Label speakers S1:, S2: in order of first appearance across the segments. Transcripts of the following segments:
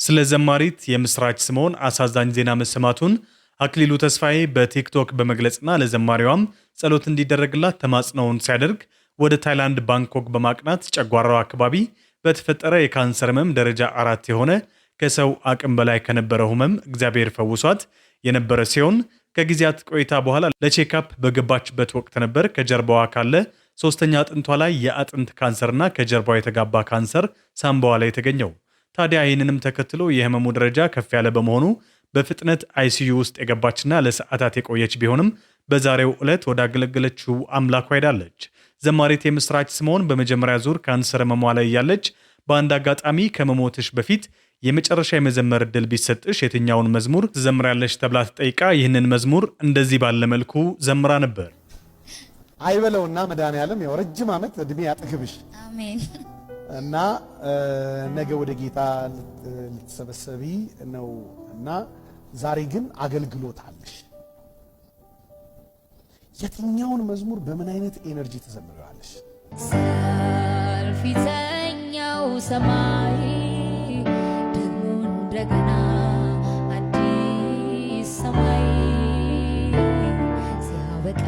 S1: ስለ ዘማሪት የምስራች ስምዖን አሳዛኝ ዜና መሰማቱን አክሊሉ ተስፋዬ በቲክቶክ በመግለጽና ለዘማሪዋም ጸሎት እንዲደረግላት ተማጽኖውን ሲያደርግ ወደ ታይላንድ ባንኮክ በማቅናት ጨጓራው አካባቢ በተፈጠረ የካንሰር ህመም ደረጃ 4 የሆነ ከሰው አቅም በላይ ከነበረው ህመም እግዚአብሔር ፈውሷት የነበረ ሲሆን ከጊዜያት ቆይታ በኋላ ለቼክአፕ በገባችበት ወቅት ነበር ከጀርባዋ ካለ ሶስተኛ አጥንቷ ላይ የአጥንት ካንሰርና ከጀርባዋ የተጋባ ካንሰር ሳምባዋ ላይ የተገኘው። ታዲያ ይህንንም ተከትሎ የህመሙ ደረጃ ከፍ ያለ በመሆኑ በፍጥነት አይሲዩ ውስጥ የገባችና ለሰዓታት የቆየች ቢሆንም በዛሬው ዕለት ወዳገለገለችው አምላኳ ሄዳለች። ዘማሪት የምስራች ስምዖን በመጀመሪያ ዙር ካንሰር ህመሟ ላይ ያለች በአንድ አጋጣሚ ከመሞትሽ በፊት የመጨረሻ የመዘመር ዕድል ቢሰጥሽ የትኛውን መዝሙር ትዘምራለሽ ተብላ ተጠይቃ ይህንን መዝሙር እንደዚህ ባለ መልኩ ዘምራ ነበር።
S2: አይበለውና መድኃኔዓለም ያው ረጅም ዓመት እድሜ ያጥግብሽ።
S3: አሜን።
S2: እና ነገ ወደ ጌታ ልትሰበሰቢ ነው እና ዛሬ ግን አገልግሎት አለሽ። የትኛውን መዝሙር በምን አይነት ኤነርጂ ተዘምራለሽ?
S3: ሰልፊተኛው ሰማይ ደግሞ እንደገና አዲስ ሰማይ ሲያበቃ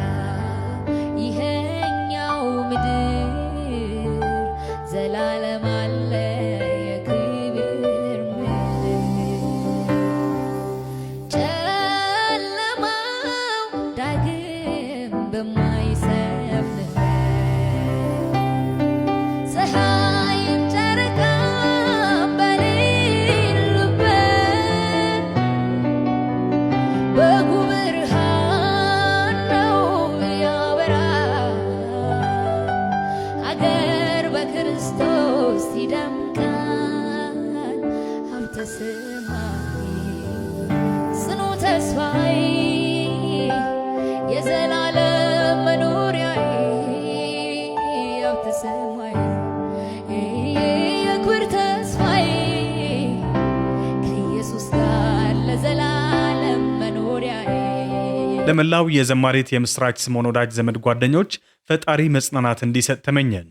S3: ይሄኛው ምድር ዘላለም አለ የክብር ምድር ጨለማው ዳግም በማይሰፍንበት ፀሐይ ጨረቃ በሌሉበት በጉ ብርሃን ነው ያበራል ሀገር በክርስቶስ ይደምቃል ሀብተ ሰማይ ጽኑ ተስፋዬ የዘላለም መኖሪያዬ ሀብተ ሰማይ የክብር ተስፋዬ ከኢየሱስ ጋር ለዘላለም መኖሪያዬ።
S1: ለመላው የዘማሪት የምስራች ስምዖን ወዳጅ ዘመድ ጓደኞች ፈጣሪ መጽናናት እንዲሰጥ ተመኘን።